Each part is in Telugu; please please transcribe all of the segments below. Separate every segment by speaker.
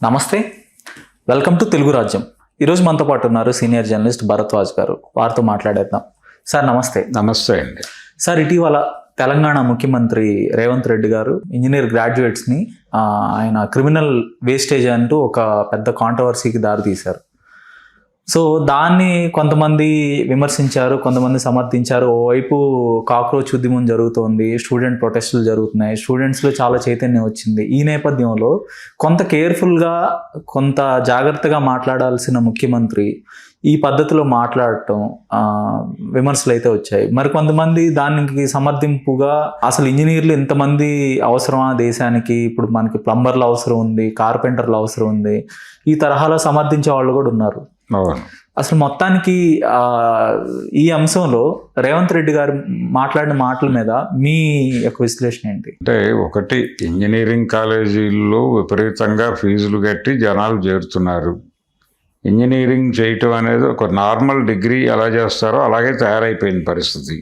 Speaker 1: నమస్తే, వెల్కమ్ టు తెలుగు రాజ్యం. ఈరోజు మనతో పాటు ఉన్నారు సీనియర్ జర్నలిస్ట్ భరద్వాజ్ గారు. వారితో మాట్లాడేద్దాం. సార్ నమస్తే.
Speaker 2: నమస్తే అండి.
Speaker 1: సార్, ఇటీవల తెలంగాణ ముఖ్యమంత్రి రేవంత్ రెడ్డి గారు ఇంజనీర్ గ్రాడ్యుయేట్స్ని ఆయన క్రిమినల్ వేస్టేజ్ అంటూ ఒక పెద్ద కాంట్రవర్సీకి దారితీశారు. సో దాన్ని కొంతమంది విమర్శించారు, కొంతమంది సమర్థించారు. ఓవైపు కాక్రోచ్ ఉద్యమం జరుగుతోంది, స్టూడెంట్ ప్రొటెస్టులు జరుగుతున్నాయి, స్టూడెంట్స్లో చాలా చైతన్యం వచ్చింది. ఈ నేపథ్యంలో కొంత కేర్ఫుల్గా, కొంత జాగ్రత్తగా మాట్లాడాల్సిన ముఖ్యమంత్రి ఈ పద్ధతిలో మాట్లాడటం విమర్శలు అయితే వచ్చాయి. మరి కొంతమంది దానికి సమర్థింపుగా అసలు ఇంజనీర్లు ఇంతమంది అవసరమా దేశానికి, ఇప్పుడు మనకి ప్లంబర్లు అవసరం ఉంది, కార్పెంటర్లు అవసరం ఉంది, ఈ తరహాలో సమర్థించే వాళ్ళు కూడా ఉన్నారు. అసలు మొత్తానికి ఈ అంశంలో రేవంత్ రెడ్డి గారు మాట్లాడిన మాటల మీద మీ యొక్క విశ్లేషణ ఏంటి?
Speaker 2: అంటే ఒకటి, ఇంజనీరింగ్ కాలేజీల్లో విపరీతంగా ఫీజులు కట్టి జనాలు చేరుతున్నారు. ఇంజనీరింగ్ చేయటం అనేది ఒక నార్మల్ డిగ్రీ ఎలా చేస్తారో అలాగే తయారైపోయిన పరిస్థితి.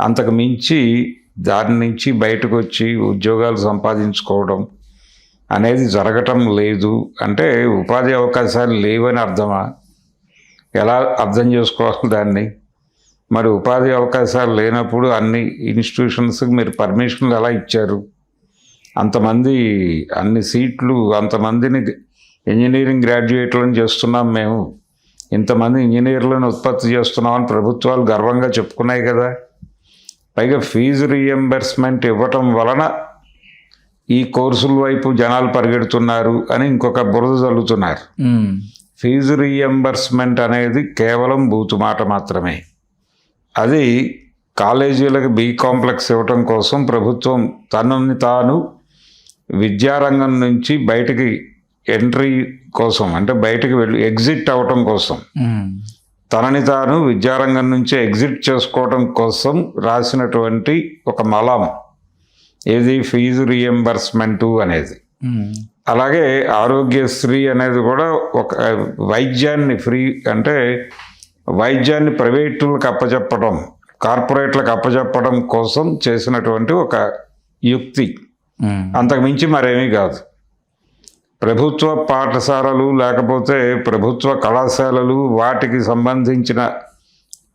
Speaker 2: అంతకు మించి దాని నుంచి బయటకు వచ్చి ఉద్యోగాలు సంపాదించుకోవడం అనేది జరగటం లేదు. అంటే ఉపాధి అవకాశాలు లేవని అర్థమా? ఎలా అర్థం చేసుకోవాలి దాన్ని? మరి ఉపాధి అవకాశాలు లేనప్పుడు అన్ని ఇన్స్టిట్యూషన్స్కి మీరు పర్మిషన్లు ఎలా ఇచ్చారు? అంతమంది, అన్ని సీట్లు, అంతమందిని ఇంజనీరింగ్ గ్రాడ్యుయేట్లను చేస్తున్నాం మేము, ఇంతమంది ఇంజనీర్లను ఉత్పత్తి చేస్తున్నామని ప్రభుత్వాలు గర్వంగా చెప్పుకున్నాయి కదా. పైగా ఫీజు రీఎంబర్స్మెంట్ ఇవ్వటం వలన ఈ కోర్సుల వైపు జనాలు పరిగెడుతున్నారు అని ఇంకొక బురద చల్లుతున్నారు. ఫీజు రీఎంబర్స్మెంట్ అనేది కేవలం బూతు మాట మాత్రమే. అది కాలేజీలకు బి కాంప్లెక్స్ ఇవ్వటం కోసం ప్రభుత్వం తనని తాను విద్యారంగం నుంచి బయటికి ఎంట్రీ కోసం, అంటే బయటికి వెళ్ళి ఎగ్జిట్ అవ్వటం కోసం, తనని తాను విద్యారంగం నుంచి ఎగ్జిట్ చేసుకోవటం కోసం రాసినటువంటి ఒక మలం ఏది ఫీజు రీఎంబర్స్మెంటు అనేది. అలాగే ఆరోగ్యశ్రీ అనేది కూడా ఒక వైద్యాన్ని ఫ్రీ, అంటే వైద్యాన్ని ప్రైవేటులకు అప్పచెప్పడం, కార్పొరేట్లకు అప్పచెప్పడం కోసం చేసినటువంటి ఒక యుక్తి. అంతకు మించి మరేమీ కాదు. ప్రభుత్వ పాఠశాలలు లేకపోతే ప్రభుత్వ కళాశాలలు వాటికి సంబంధించిన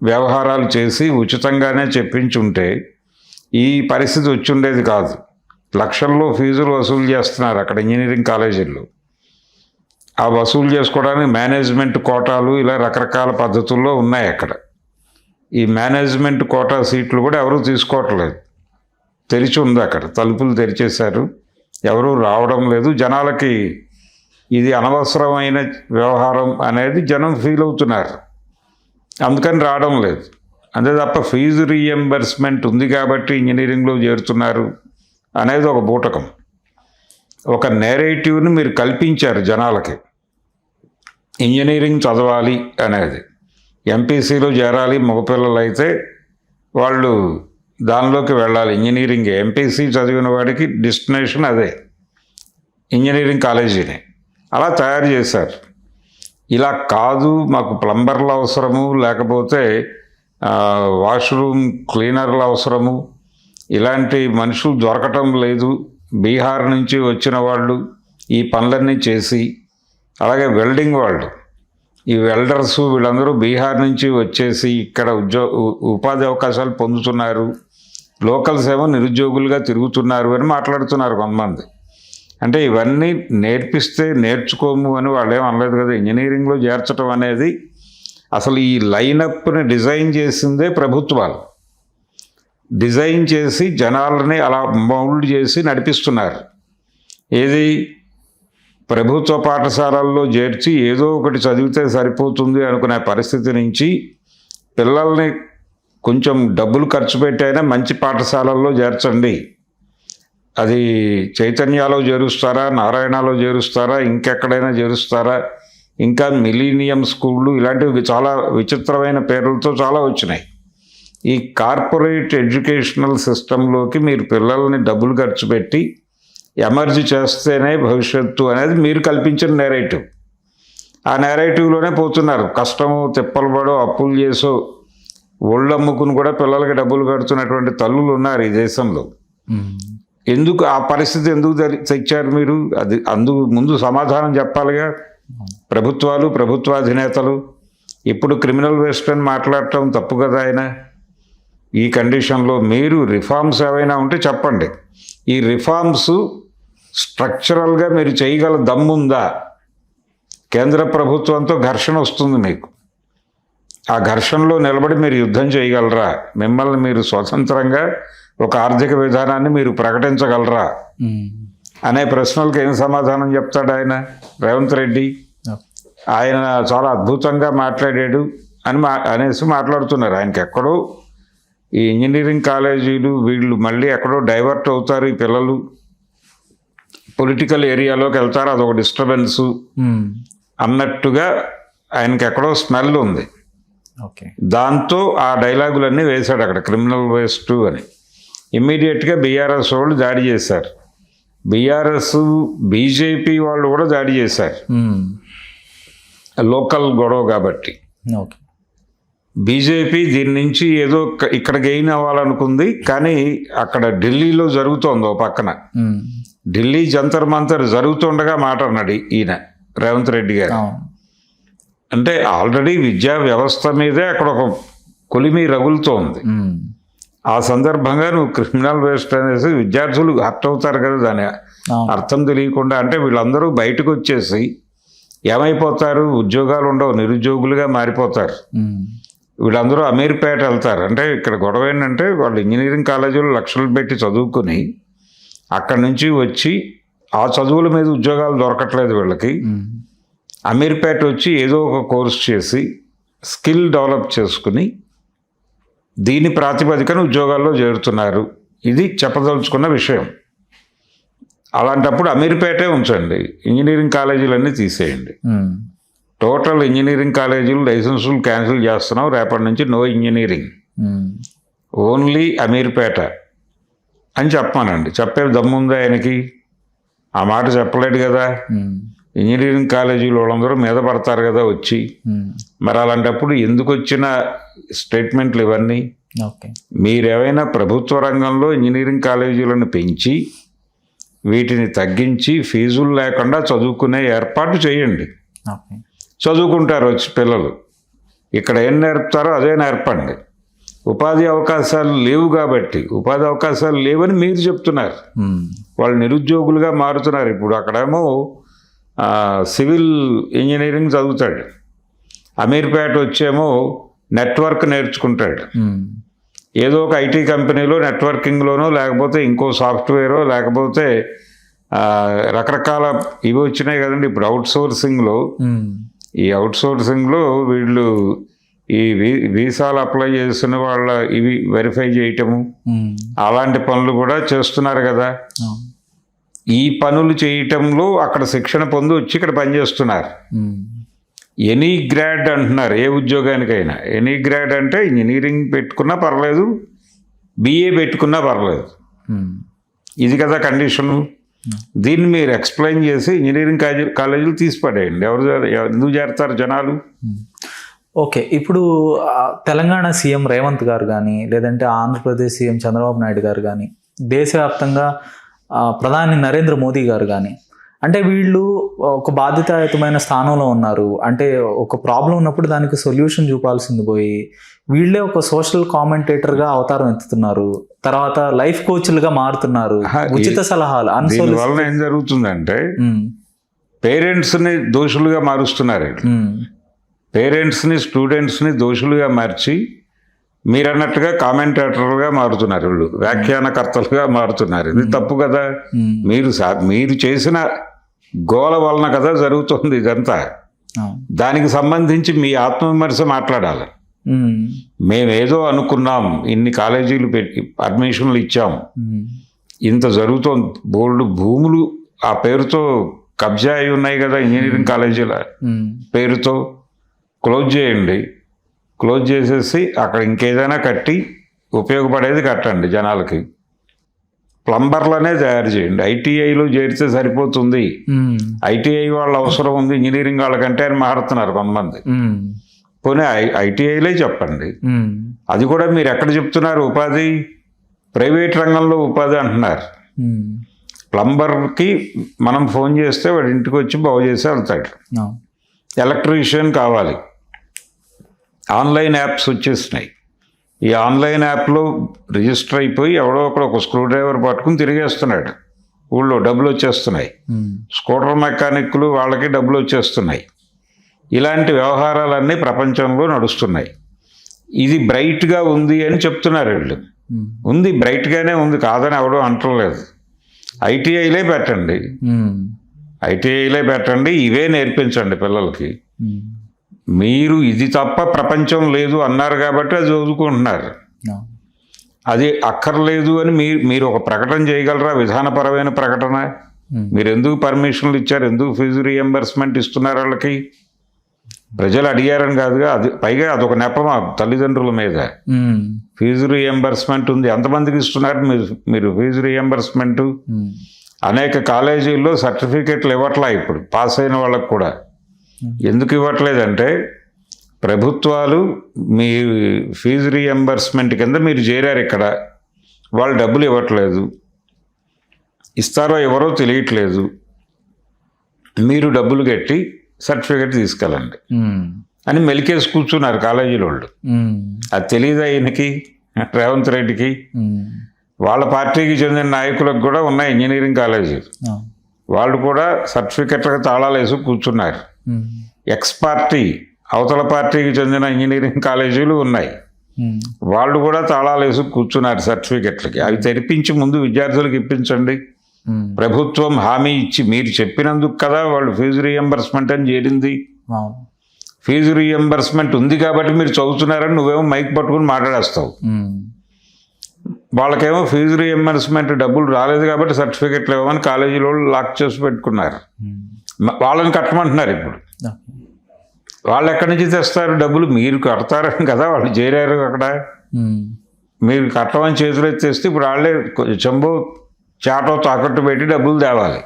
Speaker 2: వ్యవహారాలు చేసి ఉచితంగానే చెప్పించుంటే ఈ పరిస్థితి వచ్చుండేది కాదు. లక్షల్లో ఫీజులు వసూలు చేస్తున్నారు అక్కడ ఇంజనీరింగ్ కాలేజీల్లో. ఆ వసూలు చేసుకోవడానికి మేనేజ్మెంట్ కోటాలు ఇలా రకరకాల పద్ధతుల్లో ఉన్నాయి అక్కడ. ఈ మేనేజ్మెంట్ కోటా సీట్లు కూడా ఎవరూ తీసుకోవట్లేదు. తెరిచి ఉంది అక్కడ, తలుపులు తెరిచేశారు, ఎవరూ రావడం లేదు. జనాలకి ఇది అనవసరమైన వ్యవహారం అనేది జనం ఫీల్ అవుతున్నారు, అందుకని రావడం లేదు. అంతే తప్ప ఫీజు రీఎంబర్స్మెంట్ ఉంది కాబట్టి ఇంజనీరింగ్లో చేరుతున్నారు అనేది ఒక బూటకం. ఒక నేరేటివ్ని మీరు కల్పించారు జనాలకి. ఇంజనీరింగ్ చదవాలి అనేది, ఎంపీసీలో చేరాలి మగపిల్లలు అయితే వాళ్ళు దానిలోకి వెళ్ళాలి, ఇంజనీరింగ్. ఎంపీసీ చదివిన వాడికి డెస్టినేషన్ అదే, ఇంజనీరింగ్ కాలేజీనే. అలా తయారు చేశారు. ఇలా కాదు, మాకు ప్లంబర్లు అవసరము, లేకపోతే వాష్రూమ్ క్లీనర్లు అవసరము, ఇలాంటి మనుషులు దొరకటం లేదు, బీహార్ నుంచి వచ్చిన వాళ్ళు ఈ పనులన్నీ చేసి, అలాగే వెల్డింగ్ వాళ్ళు, ఈ వెల్డర్స్ వీళ్ళందరూ బీహార్ నుంచి వచ్చేసి ఇక్కడ ఉపాధి అవకాశాలు పొందుతున్నారు, లోకల్స్ ఏమో నిరుద్యోగులుగా తిరుగుతున్నారు అని మాట్లాడుతున్నారు కొంతమంది. అంటే ఇవన్నీ నేర్పిస్తే నేర్చుకోము అని వాళ్ళు ఏం అనలేదు కదా. ఇంజనీరింగ్లో చేర్చడం అనేది, అసలు ఈ లైనప్ని డిజైన్ చేసిందే ప్రభుత్వాలు. డిజైన్ చేసి జనాలని అలా మౌల్డ్ చేసి నడిపిస్తున్నారు. ఏది, ప్రభుత్వ పాఠశాలల్లో చేర్చి ఏదో ఒకటి చదివితే సరిపోతుంది అనుకునే పరిస్థితి నుంచి పిల్లల్ని కొంచెం డబ్బులు ఖర్చు పెట్టైనా మంచి పాఠశాలల్లో చేర్చండి. అది చైతన్యాలో చేరుస్తారా, నారాయణలో చేరుస్తారా, ఇంకెక్కడైనా చేరుస్తారా, ఇంకా మిలీనియం స్కూళ్ళు, ఇలాంటివి చాలా విచిత్రమైన పేర్లతో చాలా వచ్చినాయి. ఈ కార్పొరేట్ ఎడ్యుకేషనల్ సిస్టంలోకి మీరు పిల్లల్ని డబ్బులు ఖర్చు పెట్టి ఎమర్జ్ చేస్తేనే భవిష్యత్తు అనేది మీరు కల్పించిన నేరేటివ్. ఆ నేరేటివ్లోనే పోతున్నారు. కష్టము, తిప్పలు పడో, అప్పులు చేసో, ఒళ్ళమ్ముకుని కూడా పిల్లలకి డబ్బులు కడుతున్నటువంటి తల్లులు ఉన్నారు ఈ దేశంలో. ఎందుకు ఆ పరిస్థితి ఎందుకు తెచ్చారు మీరు? అది ముందు సమాధానం చెప్పాలిగా. ప్రభుత్వాలు, ప్రభుత్వాధినేతలు ఇప్పుడు క్రిమినల్ వేస్ట్ అని మాట్లాడటం తప్పు కదా. ఆయన ఈ కండిషన్లో మీరు రిఫార్మ్స్ ఏవైనా ఉంటే చెప్పండి. ఈ రిఫార్మ్స్ స్ట్రక్చరల్గా మీరు చేయగల దమ్ముందా? కేంద్ర ప్రభుత్వంతో ఘర్షణ వస్తుంది మీకు. ఆ ఘర్షణలో నిలబడి మీరు యుద్ధం చేయగలరా? మిమ్మల్ని మీరు స్వతంత్రంగా ఒక ఆర్థిక విధానాన్ని మీరు ప్రకటించగలరా అనే ప్రశ్నలకు ఏం సమాధానం చెప్తాడు ఆయన? రేవంత్ రెడ్డి ఆయన చాలా అద్భుతంగా మాట్లాడాడు అనేసి మాట్లాడుతున్నారు. ఆయనకి ఎక్కడో ఈ ఇంజనీరింగ్ కాలేజీలు వీళ్ళు మళ్ళీ ఎక్కడో డైవర్ట్ అవుతారు, ఈ పిల్లలు పొలిటికల్ ఏరియాలోకి వెళ్తారు, అదొక డిస్టర్బెన్సు అన్నట్టుగా ఆయనకి ఎక్కడో స్మెల్ ఉంది. దాంతో ఆ డైలాగులన్నీ వేశాడు అక్కడ, క్రిమినల్ వేస్ట్ అని. ఇమ్మీడియట్గా బీఆర్ఎస్ వాళ్ళు దాడి చేశారు, బీఆర్ఎస్ బీజేపీ వాళ్ళు కూడా దాడి చేశారు. లోకల్ గొడవ కాబట్టి బీజేపీ దీని నుంచి ఏదో ఇక్కడ గెయిన్ అవ్వాలనుకుంది, కానీ అక్కడ ఢిల్లీలో జరుగుతోంది ఓ పక్కన. ఢిల్లీ జంతర్ మంతర్ జరుగుతుండగా మాట అన్నాడు ఈయన రేవంత్ రెడ్డి గారు. అంటే ఆల్రెడీ విద్యా వ్యవస్థ మీదే అక్కడ ఒక కొలిమి రగులుతోంది. ఆ సందర్భంగా నువ్వు క్రిమినల్ వేస్ట్ అనేసి విద్యార్థులు హర్ట్ అవుతారు కదా, దాని అర్థం తెలియకుండా. అంటే వీళ్ళందరూ బయటకు వచ్చేసి ఏమైపోతారు? ఉద్యోగాలు ఉండవు, నిరుద్యోగులుగా మారిపోతారు. వీళ్ళందరూ అమీర్పేట వెళ్తారు. అంటే ఇక్కడ గొడవ ఏంటంటే వాళ్ళు ఇంజనీరింగ్ కాలేజీలు లక్షలు పెట్టి చదువుకుని అక్కడి నుంచి వచ్చి ఆ చదువుల మీద ఉద్యోగాలు దొరకట్లేదు వీళ్ళకి. అమీర్పేట వచ్చి ఏదో ఒక కోర్స్ చేసి స్కిల్ డెవలప్ చేసుకుని దీని ప్రాతిపదికన ఉద్యోగాల్లో చేరుతున్నారు. ఇది చెప్పదలుచుకున్న విషయం. అలాంటప్పుడు అమీర్పేటే ఉంచండి, ఇంజనీరింగ్ కాలేజీలన్నీ తీసేయండి. టోటల్ ఇంజనీరింగ్ కాలేజీలు లైసెన్సులు క్యాన్సిల్ చేస్తున్నాం, రేపటి నుంచి నో ఇంజనీరింగ్, ఓన్లీ అమీర్పేట అని చెప్పానండి. చెప్పే దమ్ముందా ఆయనకి? ఆ మాట చెప్పలేడు కదా. ఇంజనీరింగ్ కాలేజీలు వాళ్ళందరూ మీద పడతారు కదా వచ్చి. మరి అలాంటప్పుడు ఎందుకు వచ్చిన స్టేట్మెంట్లు ఇవన్నీ? మీరేమైనా ప్రభుత్వ రంగంలో ఇంజనీరింగ్ కాలేజీలను పెంచి వీటిని తగ్గించి ఫీజులు లేకుండా చదువుకునే ఏర్పాటు చేయండి. చదువుకుంటారు వచ్చి పిల్లలు. ఇక్కడ ఏం నేర్పుతారో అదే నేర్పండి. ఉపాధి అవకాశాలు లేవు కాబట్టి, ఉపాధి అవకాశాలు లేవని మీరు చెప్తున్నారు. వాళ్ళు నిరుద్యోగులుగా మారుతున్నారు. ఇప్పుడు అక్కడేమో సివిల్ ఇంజనీరింగ్ చదువుతాడు, అమీర్పేట వచ్చేమో నెట్వర్క్ నేర్చుకుంటాడు. ఏదో ఒక ఐటీ కంపెనీలో నెట్వర్కింగ్లోనో లేకపోతే ఇంకో సాఫ్ట్వేరో లేకపోతే రకరకాల ఇవి వచ్చినాయి కదండి ఇప్పుడు అవుట్సోర్సింగ్లో. ఈ అవుట్సోర్సింగ్లో వీళ్ళు ఈ వీసాలు అప్లై చేసిన వాళ్ళ ఇవి వెరిఫై చేయటము అలాంటి పనులు కూడా చేస్తున్నారు కదా. ఈ పనులు చేయటంలో అక్కడ శిక్షణ పొంది వచ్చి ఇక్కడ పనిచేస్తున్నారు. ఎనీ గ్రాడ్ అంటున్నారు ఏ ఉద్యోగానికైనా. ఎనీ గ్రాడ్ అంటే ఇంజనీరింగ్ పెట్టుకున్నా పర్లేదు, బిఏ పెట్టుకున్నా పర్లేదు. ఇది కదా కండిషను. దీన్ని మీరు ఎక్స్ప్లెయిన్ చేసి ఇంజనీరింగ్ కాలేజీలు తీసిపడేయండి. ఎందుకు చేరతారు జనాలు?
Speaker 1: ఓకే, ఇప్పుడు తెలంగాణ సీఎం రేవంత్ గారు కానీ లేదంటే ఆంధ్రప్రదేశ్ సీఎం చంద్రబాబు నాయుడు గారు కానీ దేశవ్యాప్తంగా ప్రధాని నరేంద్ర మోదీ గారు కానీ, అంటే వీళ్ళు ఒక బాధ్యతాయుతమైన స్థానంలో ఉన్నారు. అంటే ఒక ప్రాబ్లం ఉన్నప్పుడు దానికి సొల్యూషన్ చూపాల్సింది పోయి వీళ్ళే ఒక సోషల్ కామెంటేటర్గా అవతారం ఎత్తుతున్నారు. తర్వాత లైఫ్ కోచ్లుగా మారుతున్నారు. ఉచిత సలహాలు
Speaker 2: వలన ఏం జరుగుతుందంటే పేరెంట్స్ని దోషులుగా మారుస్తున్నారు. పేరెంట్స్ని స్టూడెంట్స్ని దోషులుగా మార్చి మీరన్నట్టుగా కామెంటేటర్గా మారుతున్నారు. వీళ్ళు వ్యాఖ్యానకర్తలుగా మారుతున్నారు. ఇది తప్పు కదా. మీరు చేసిన గోల వలన కదా జరుగుతుంది ఇదంతా. దానికి సంబంధించి మీ ఆత్మవిమర్శ మాట్లాడాలి. మేమేదో అనుకున్నాం, ఇన్ని కాలేజీలు పెట్టి అడ్మిషన్లు ఇచ్చాం, ఇంత జరుగుతోంది, బోల్డ్ భూములు ఆ పేరుతో కబ్జా అయి ఉన్నాయి కదా ఇంజనీరింగ్ కాలేజీల పేరుతో. క్లోజ్ చేయండి, క్లోజ్ చేసేసి అక్కడ ఇంకేదైనా కట్టి ఉపయోగపడేది కట్టండి జనాలకి. ప్లంబర్లనే తయారు చేయండి, ఐటీఐలో చేరితే సరిపోతుంది. ఐటీఐ వాళ్ళ అవసరం ఉంది ఇంజనీరింగ్ వాళ్ళకంటే అని మారుతున్నారు కొంతమంది. పోనీ ఐటీఐలే చెప్పండి. అది కూడా మీరు ఎక్కడ చెప్తున్నారు ఉపాధి? ప్రైవేట్ రంగంలో ఉపాధి అంటున్నారు. ప్లంబర్కి మనం ఫోన్ చేస్తే వాడి ఇంటికి వచ్చి బాగు చేసి వెళ్తాడు. ఎలక్ట్రీషియన్ కావాలి, ఆన్లైన్ యాప్స్ వచ్చేసినాయి. ఈ ఆన్లైన్ యాప్లో రిజిస్టర్ అయిపోయి ఎవడో ఒకడు ఒక స్క్రూ డ్రైవర్ పట్టుకుని తిరిగేస్తున్నాడు, ఊళ్ళో డబ్బులు వచ్చేస్తున్నాయి. స్కూటర్ మెకానిక్లు వాళ్ళకి డబ్బులు వచ్చేస్తున్నాయి. ఇలాంటి వ్యవహారాలన్నీ ప్రపంచంలో నడుస్తున్నాయి. ఇది బ్రైట్గా ఉంది అని చెప్తున్నారు వీళ్ళు. ఉంది, బ్రైట్గానే ఉంది, కాదని ఎవడో అంటలేదు. ఐటీఐలే పెట్టండి, ఐటీఐలే పెట్టండి, ఇవే నేర్పించండి పిల్లలకి. మీరు ఇది తప్ప ప్రపంచం లేదు అన్నారు కాబట్టి అది చదువుకుంటున్నారు. అది అక్కర్లేదు అని మీరు ఒక ప్రకటన చేయగలరా? విధానపరమైన ప్రకటన. మీరు ఎందుకు పర్మిషన్లు ఇచ్చారు, ఎందుకు ఫీజు రీఎంబర్స్మెంట్ ఇస్తున్నారు వాళ్ళకి? ప్రజలు అడిగారని కాదుగా, అది పైగా అదొక నెపం తల్లిదండ్రుల మీద. ఫీజు రీఎంబర్స్మెంట్ ఉంది, ఎంతమందికి ఇస్తున్నారు మీరు ఫీజు రీఎంబర్స్మెంట్? అనేక కాలేజీల్లో సర్టిఫికెట్లు ఇవ్వట్లా ఇప్పుడు పాస్ అయిన వాళ్ళకు కూడా. ఎందుకు ఇవ్వట్లేదంటే ప్రభుత్వాలు మీ ఫీజు రీఎంబర్స్మెంట్ కింద మీరు చేరారు ఇక్కడ, వాళ్ళు డబ్బులు ఇవ్వట్లేదు, ఇస్తారో ఎవరో తెలియట్లేదు, మీరు డబ్బులు కట్టి సర్టిఫికెట్ తీసుకెళ్ళండి అని మెలికేసి కూర్చున్నారు కాలేజీల వాళ్ళు. అది తెలియదు ఆయనకి, రేవంత్ రెడ్డికి. వాళ్ళ పార్టీకి చెందిన నాయకులకు కూడా ఉన్నాయి ఇంజనీరింగ్ కాలేజీలు, వాళ్ళు కూడా సర్టిఫికెట్లకు తాళాలు వేసి కూర్చున్నారు. ఎక్స్ పార్టీ అవతల పార్టీకి చెందిన ఇంజనీరింగ్ కాలేజీలు ఉన్నాయి, వాళ్ళు కూడా తాళాలు వేసి కూర్చున్నారు సర్టిఫికెట్లకి. అవి తెరిపించి ముందు విద్యార్థులకు ఇప్పించండి. ప్రభుత్వం హామీ ఇచ్చి మీరు చెప్పినందుకు కదా వాళ్ళు ఫీజు రీఎంబర్స్మెంట్ అని చేరింది. ఫీజు రీఎంబర్స్మెంట్ ఉంది కాబట్టి మీరు చదువుతున్నారని నువ్వేమో మైక్ పట్టుకుని మాట్లాడేస్తావు. వాళ్ళకేమో ఫీజు రీఎంబర్స్మెంట్ డబ్బులు రాలేదు కాబట్టి సర్టిఫికెట్లు ఇవ్వమని కాలేజీలో లాక్ చేసి పెట్టుకున్నారు. వాళ్ళని కట్టమంటున్నారు ఇప్పుడు. వాళ్ళు ఎక్కడి నుంచి తెస్తారు డబ్బులు? మీరు కడతారని కదా వాళ్ళు చేరారు అక్కడ. మీరు కట్టమని చేతులు ఎత్తేస్తే ఇప్పుడు వాళ్ళే చెంబో చాటో తాకట్టు పెట్టి డబ్బులు తేవాలి.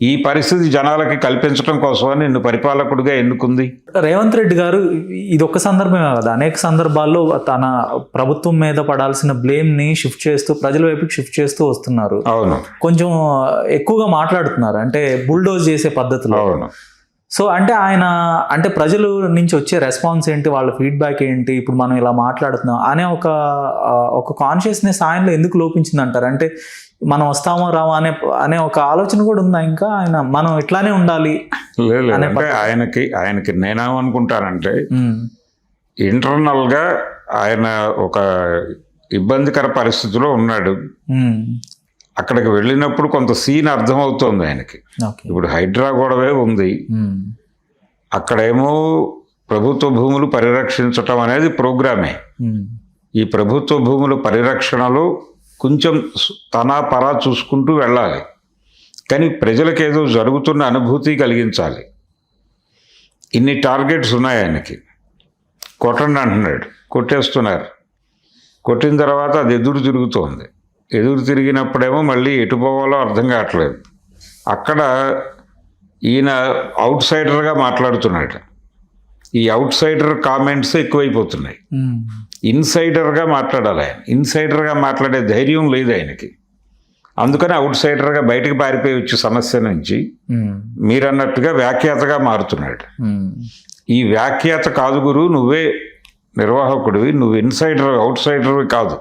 Speaker 2: ఈ పరిస్థితి జనాలకి కల్పించడం కోసమని నిన్ను పరిపాలకుడిగా ఎన్నుకుంది
Speaker 1: రేవంత్ రెడ్డి గారు. ఇది ఒక్క సందర్భమే కదా, అనేక సందర్భాల్లో తన ప్రభుత్వం మీద పడాల్సిన బ్లేమ్ ని షిఫ్ట్ చేస్తూ ప్రజల వైపుకి షిఫ్ట్ చేస్తూ వస్తున్నారు.
Speaker 2: అవును,
Speaker 1: కొంచెం ఎక్కువగా మాట్లాడుతున్నారు, అంటే బుల్డోజ్ చేసే పద్ధతిలో.
Speaker 2: అవును.
Speaker 1: సో అంటే ఆయన అంటే ప్రజల నుంచి వచ్చే రెస్పాన్స్ ఏంటి, వాళ్ళ ఫీడ్బ్యాక్ ఏంటి, ఇప్పుడు మనం ఇలా మాట్లాడుతున్నాం అనే ఒక కాన్షియస్నెస్ ఆయనలో ఎందుకు లోపించింది అంటారు? అంటే మనం వస్తామో రామా అనే ఒక ఆలోచన కూడా ఉందా ఇంకా? ఆయన మనం ఇట్లానే ఉండాలి
Speaker 2: అంటే ఆయనకి నేనేమనుకుంటానంటే ఇంటర్నల్గా ఆయన ఒక ఇబ్బందికర పరిస్థితిలో ఉన్నాడు. అక్కడికి వెళ్ళినప్పుడు కొంత సీన్ అర్థమవుతోంది ఆయనకి. ఇప్పుడు హైడ్రా గొడవే ఉంది, అక్కడేమో ప్రభుత్వ భూములు పరిరక్షించటం అనేది ప్రోగ్రామే. ఈ ప్రభుత్వ భూముల పరిరక్షణలో కొంచెం తనా పరా చూసుకుంటూ వెళ్ళాలి, కానీ ప్రజలకు ఏదో జరుగుతున్న అనుభూతి కలిగించాలి. ఇన్ని టార్గెట్స్ ఉన్నాయి ఆయనకి. కొట్టండి అంటున్నాడు, కొట్టేస్తున్నారు. కొట్టిన తర్వాత అది ఎదురు తిరుగుతోంది. ఎదురు తిరిగినప్పుడేమో మళ్ళీ ఎటు పోవాలో అర్థం కావట్లేదు. అక్కడ ఈయన అవుట్ సైడర్గా మాట్లాడుతున్నాడు. ఈ అవుట్ సైడర్ కామెంట్స్ ఎక్కువైపోతున్నాయి. ఇన్సైడర్గా మాట్లాడాలి ఆయన. ఇన్సైడర్గా మాట్లాడే ధైర్యం లేదు ఆయనకి. అందుకని అవుట్ సైడర్గా బయటకు పారిపోయి వచ్చే సమస్య నుంచి మీరన్నట్టుగా వ్యాఖ్యాతగా మారుతున్నాడు. ఈ వ్యాఖ్యాత కాదు గురు, నువ్వే నిర్వాహకుడివి, నువ్వు ఇన్సైడర్ అవుట్ సైడర్వి కాదు.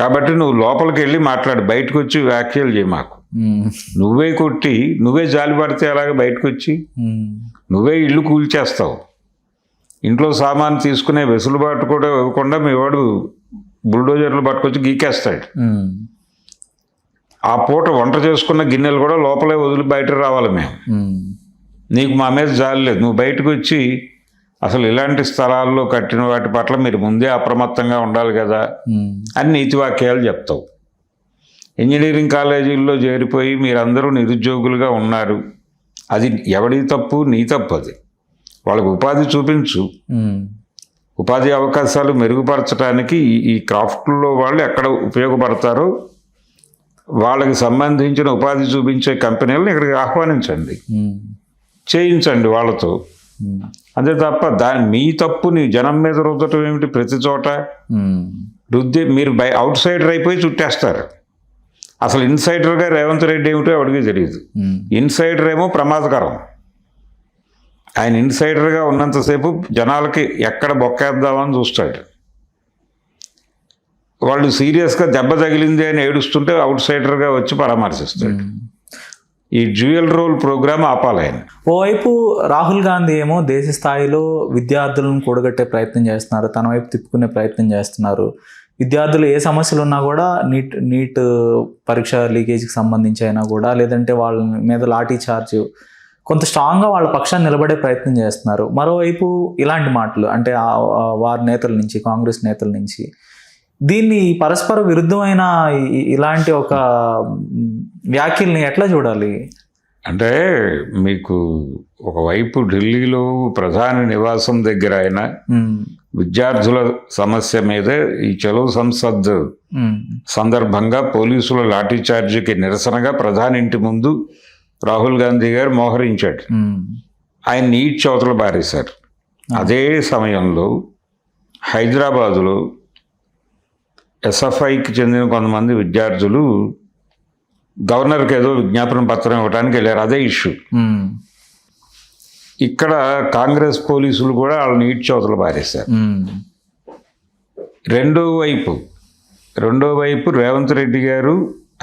Speaker 2: కాబట్టి నువ్వు లోపలికి వెళ్ళి మాట్లాడు, బయటకు వచ్చి వ్యాఖ్యలు చేయి మాకు. నువ్వే కొట్టి నువ్వే జాలి పడితే అలాగే బయటకు వచ్చి నువ్వే ఇల్లు కూల్చేస్తావు. ఇంట్లో సామాను తీసుకునే వెసులుబాటు కూడా ఇవ్వకుండా మీ వాడు బుల్డోజర్లు పట్టుకొచ్చి గీకేస్తాడు. ఆ పూట వంట చేసుకున్న గిన్నెలు కూడా లోపలే వదిలి బయట రావాలి మేము. నీకు మా మీద జాలి లేదు, నువ్వు బయటకు వచ్చి అసలు ఇలాంటి స్థలాల్లో కట్టిన వాటి పట్ల మీరు ముందే అప్రమత్తంగా ఉండాలి కదా అని నీతి వాక్యాలు చెప్తావు. ఇంజనీరింగ్ కాలేజీల్లో చేరిపోయి మీరందరూ నిరుద్యోగులుగా ఉన్నారు, అది ఎవడి తప్పు? నీ తప్పు. అది వాళ్ళకు ఉపాధి చూపించు. ఉపాధి అవకాశాలు మెరుగుపరచడానికి ఈ క్రాఫ్ట్లో వాళ్ళు ఎక్కడ ఉపయోగపడతారో వాళ్ళకి సంబంధించిన ఉపాధి చూపించే కంపెనీలను ఇక్కడికి ఆహ్వానించండి, చేయించండి వాళ్ళతో. అంతే తప్ప మీ తప్పుని జనం మీద రుద్దటం ఏమిటి? ప్రతి చోట రుద్ది మీరు అవుట్ సైడర్ అయిపోయి చుట్టేస్తారు. అసలు ఇన్సైడర్గా రేవంత్ రెడ్డి ఏమిటో ఎవరికి తెలియదు. ఇన్సైడర్ ఏమో ప్రమాదకరం. ఆయన ఇన్సైడర్గా ఉన్నంతసేపు జనాలకి ఎక్కడ బొక్కేద్దామని చూస్తాడు. వాళ్ళు సీరియస్గా దెబ్బ తగిలింది అని ఏడుస్తుంటే అవుట్ సైడర్గా వచ్చి పరామర్శిస్తాడు. ఈ డ్యూయల్ రోల్ ప్రోగ్రామ్ ఆపాలి ఆయన.
Speaker 1: ఓవైపు రాహుల్ గాంధీ ఏమో దేశ స్థాయిలో విద్యార్థులను కూడగట్టే ప్రయత్నం చేస్తున్నారు, తన వైపు తిప్పుకునే ప్రయత్నం చేస్తున్నారు. విద్యార్థులు ఏ సమస్యలు ఉన్నా కూడా నీట్ పరీక్ష లీకేజ్కి సంబంధించి అయినా కూడా, లేదంటే వాళ్ళ మీద లాఠీ చార్జ్ కొంత స్ట్రాంగ్గా వాళ్ళ పక్షాన్ని నిలబడే ప్రయత్నం చేస్తున్నారు. మరోవైపు ఇలాంటి మాటలు అంటే వారి నేతల నుంచి, కాంగ్రెస్ నేతల నుంచి దీన్ని పరస్పర విరుద్ధమైన ఇలాంటి ఒక వ్యాఖ్యల్ని ఎట్లా చూడాలి?
Speaker 2: అంటే మీకు ఒకవైపు ఢిల్లీలో ప్రధాని నివాసం దగ్గర అయినా విద్యార్థుల సమస్య మీద ఈ చలో సంసద్ సందర్భంగా పోలీసుల లాఠీ చార్జీకి నిరసనగా ప్రధాని ఇంటి ముందు రాహుల్ గాంధీ గారు మోహరించాడు. ఆయన నీట్ చౌతలు బారేశారు. అదే సమయంలో హైదరాబాదులో ఎస్ఎఫ్ఐకి చెందిన కొంతమంది విద్యార్థులు గవర్నర్కి ఏదో విజ్ఞాపన పత్రం ఇవ్వడానికి వెళ్ళారు. అదే ఇష్యూ. ఇక్కడ కాంగ్రెస్ పోలీసులు కూడా వాళ్ళ నీట్ చౌతలు బారేశారు. రెండో వైపు రేవంత్ రెడ్డి గారు,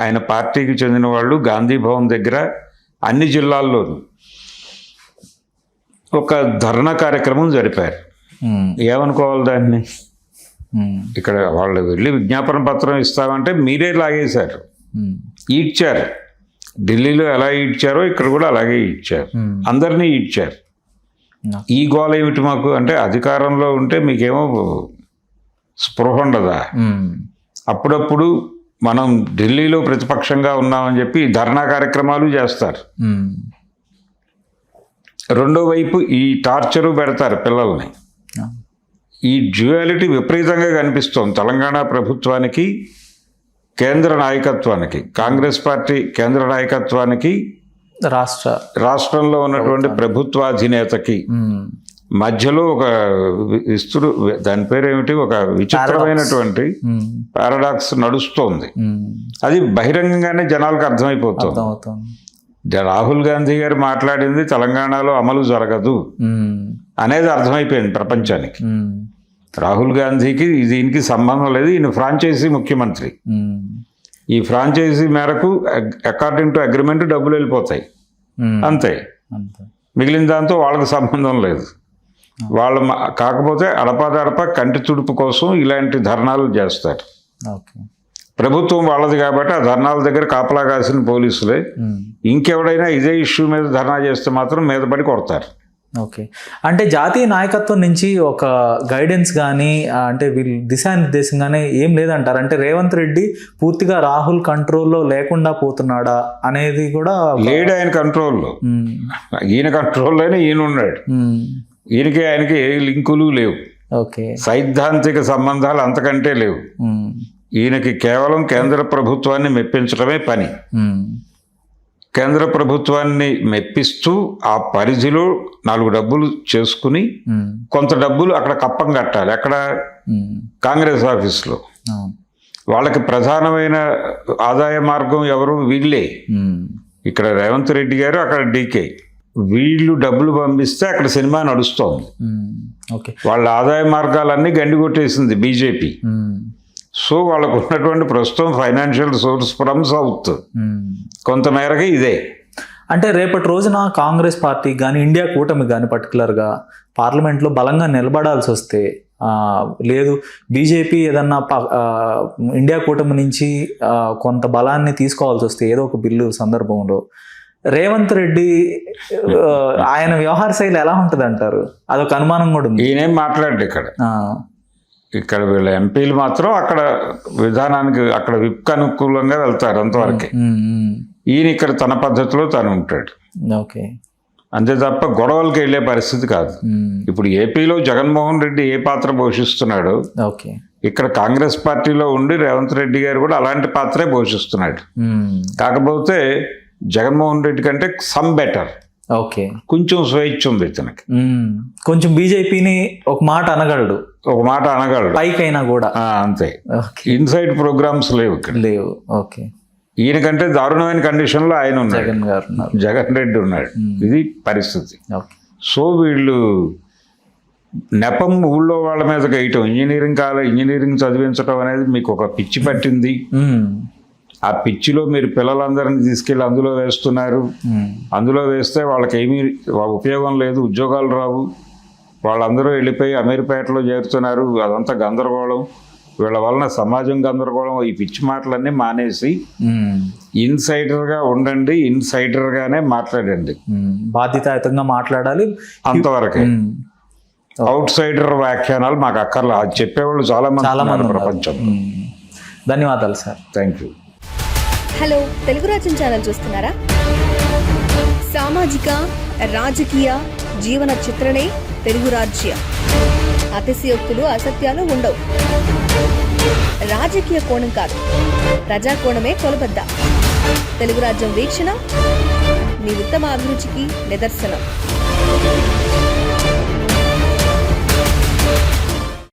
Speaker 2: ఆయన పార్టీకి చెందిన వాళ్ళు గాంధీ భవన్ దగ్గర అన్ని జిల్లాల్లోనూ ఒక ధర్నా కార్యక్రమం జరిపారు. ఏమనుకోవాలి దాన్ని? ఇక్కడ వాళ్ళు వెళ్ళి విజ్ఞాపన పత్రం ఇస్తామంటే మీరే లాగేశారు, ఈడ్చారు. ఢిల్లీలో ఎలా ఈడ్చారో ఇక్కడ కూడా అలాగే ఈడ్చారు, అందరినీ ఈడ్చారు. ఈ గోల ఏమిటి మాకు అంటే, అధికారంలో ఉంటే మీకేమో స్పృహ ఉండదా? అప్పుడప్పుడు మనం ఢిల్లీలో ప్రతిపక్షంగా ఉన్నామని చెప్పి ధర్నా కార్యక్రమాలు చేస్తారు. రెండో వైపు ఈ టార్చరు పెడతారు పిల్లల్ని. ఈ డ్యూయాలిటీ విపరీతంగా కనిపిస్తోంది తెలంగాణ ప్రభుత్వానికి, కేంద్ర నాయకత్వానికి, కాంగ్రెస్ పార్టీ కేంద్ర నాయకత్వానికి, రాష్ట్రంలో ఉన్నటువంటి ప్రభుత్వాధినేతకి మధ్యలో ఒక దాని పేరేమిటి, ఒక విచిత్రమైనటువంటి పారాడాక్స్ నడుస్తోంది. అది బహిరంగంగానే జనాలకు అర్థమైపోతుంది. రాహుల్ గాంధీ గారు మాట్లాడింది తెలంగాణలో అమలు జరగదు అనేది అర్థమైపోయింది ప్రపంచానికి. రాహుల్ గాంధీకి దీనికి సంబంధం లేదు, ఈయన ఫ్రాంచైజీ ముఖ్యమంత్రి. ఈ ఫ్రాంచైజీ మేరకు అకార్డింగ్ టు అగ్రిమెంట్ డబ్బులు వెళ్ళిపోతాయి, అంతే. మిగిలిన దాంతో వాళ్ళకి సంబంధం లేదు. వాళ్ళు కాకపోతే అడపాదడప కంటి తుడుపు కోసం ఇలాంటి ధర్నాలు చేస్తారు. ప్రభుత్వం వాళ్ళది కాబట్టి ఆ ధర్నాల దగ్గర కాపలా కాసిన పోలీసులే. ఇంకెవడైనా ఇదే ఇష్యూ మీద ధర్నా చేస్తే మాత్రం మీద పడి కొడతారు.
Speaker 1: ఓకే, అంటే జాతీయ నాయకత్వం నుంచి ఒక గైడెన్స్ కానీ, అంటే వీళ్ళు దిశానిర్దేశం కానీ ఏం లేదంటారు? అంటే రేవంత్ రెడ్డి పూర్తిగా రాహుల్ కంట్రోల్లో లేకుండా పోతున్నాడా అనేది కూడా
Speaker 2: లేడు. ఆయన కంట్రోల్లో, ఈయన కంట్రోల్లోనే ఈయన ఉన్నాడు. ఆయనకి ఏ లింకులు లేవు.
Speaker 1: ఓకే,
Speaker 2: సైద్ధాంతిక సంబంధాలు అంతకంటే లేవు. ఈయనకి కేవలం కేంద్ర ప్రభుత్వాన్ని మెప్పించడమే పని. కేంద్ర ప్రభుత్వాన్ని మెప్పిస్తూ ఆ పరిధిలో 4 డబ్బులు చేసుకుని కొంత డబ్బులు అక్కడ కప్పం కట్టాలి. అక్కడ కాంగ్రెస్ ఆఫీస్లో వాళ్ళకి ప్రధానమైన ఆదాయ మార్గం ఎవరు? వీళ్ళే. ఇక్కడ రేవంత్ రెడ్డి గారు, అక్కడ డీకే. వీళ్ళు డబ్బులు పంపిస్తే అక్కడ సినిమా నడుస్తోంది. వాళ్ళ ఆదాయ మార్గాలన్నీ గండి కొట్టేసింది బీజేపీ. సో వాళ్ళకు ఉన్నటువంటి ప్రస్తుతం ఫైనాన్షియల్ సోర్స్ ఫ్రమ్ సౌత్ కొంతమేరకి ఇదే.
Speaker 1: అంటే రేపటి రోజున కాంగ్రెస్ పార్టీ కానీ, ఇండియా కూటమి కానీ పర్టికులర్గా పార్లమెంట్లో బలంగా నిలబడాల్సి వస్తే, లేదు బీజేపీ ఏదన్నా ఇండియా కూటమి నుంచి కొంత బలాన్ని తీసుకోవాల్సి వస్తే ఏదో ఒక బిల్లు సందర్భంలో, రేవంత్ రెడ్డి ఆయన వ్యవహార శైలి ఎలా ఉంటుంది అంటారు? అదొక అనుమానం కూడా ఉంది.
Speaker 2: ఈయనేం మాట్లాడు ఇక్కడ వీళ్ళ ఎంపీలు మాత్రం అక్కడ విధానానికి, అక్కడ విప్కి అనుకూలంగా వెళ్తారు అంతవరకే. ఈయన ఇక్కడ తన పద్ధతిలో తను ఉంటాడు.
Speaker 1: ఓకే,
Speaker 2: అంతే తప్ప గొడవలకి వెళ్ళే పరిస్థితి కాదు. ఇప్పుడు ఏపీలో జగన్మోహన్ రెడ్డి ఏ పాత్ర పోషిస్తున్నాడో, ఇక్కడ కాంగ్రెస్ పార్టీలో ఉండి రేవంత్ రెడ్డి గారు కూడా అలాంటి పాత్రే పోషిస్తున్నాడు. కాకపోతే జగన్మోహన్ రెడ్డి కంటే సమ్ బెటర్.
Speaker 1: ఓకే,
Speaker 2: కొంచెం స్వేచ్ఛ ఉంది ఇతనికి.
Speaker 1: కొంచెం బీజేపీని ఒక మాట అనగలడు,
Speaker 2: పైకైనా
Speaker 1: కూడా.
Speaker 2: అంతే. ఇన్సైడ్ ప్రోగ్రామ్స్ లేవు ఇక్కడ.
Speaker 1: లేవు. ఓకే,
Speaker 2: ఈయనకంటే దారుణమైన కండిషన్లో ఆయన ఉన్నాడు,
Speaker 1: జగన్ గారు ఉన్నారు.
Speaker 2: జగన్ రెడ్డి ఉన్నాడు. ఇది పరిస్థితి.
Speaker 1: ఓకే.
Speaker 2: సో వీళ్ళు నెపం ఊళ్ళో వాళ్ళ మీద వేయటం, ఇంజనీరింగ్ చదివించడం అనేది మీకు ఒక పిచ్చి పట్టింది. ఆ పిచ్చిలో మీరు పిల్లలందరినీ తీసుకెళ్ళి అందులో వేస్తున్నారు. అందులో వేస్తే వాళ్ళకి ఏమీ ఉపయోగం లేదు, ఉద్యోగాలు రావు. వాళ్ళందరూ వెళ్ళిపోయి అమీర్పేటలో చేరుతున్నారు. అదంతా గందరగోళం. వీళ్ళ వలన సమాజం గందరగోళం. ఈ పిచ్చి మాటలన్నీ మానేసి ఇన్సైడర్గా ఉండండి, ఇన్సైడర్గానే మాట్లాడండి.
Speaker 1: బాధ్యతాయుతంగా మాట్లాడాలి,
Speaker 2: అంతవరకే. అవుట్ సైడర్ వ్యాఖ్యానాలు మాకు అక్కర్లా. అది చెప్పేవాళ్ళు చాలా మంది ఉన్నారు ప్రపంచం.
Speaker 1: ధన్యవాదాలు sir.
Speaker 2: Thank you.
Speaker 3: Hello, Telugu రాజ్యం ఛానల్ చూస్తున్నారా? సామాజిక, రాజకీయ, జీవన చిత్రణే తెలుగు రాజ్యం. అతిశయోక్తులు, అసత్యాలు ఉండవు. రాజకీయ కోణం కాదు, ప్రజా కోణమే కొలబద్ద. తెలుగు రాజ్యం వీక్షణ మీ ఉత్తమ అభిరుచికి నిదర్శనం.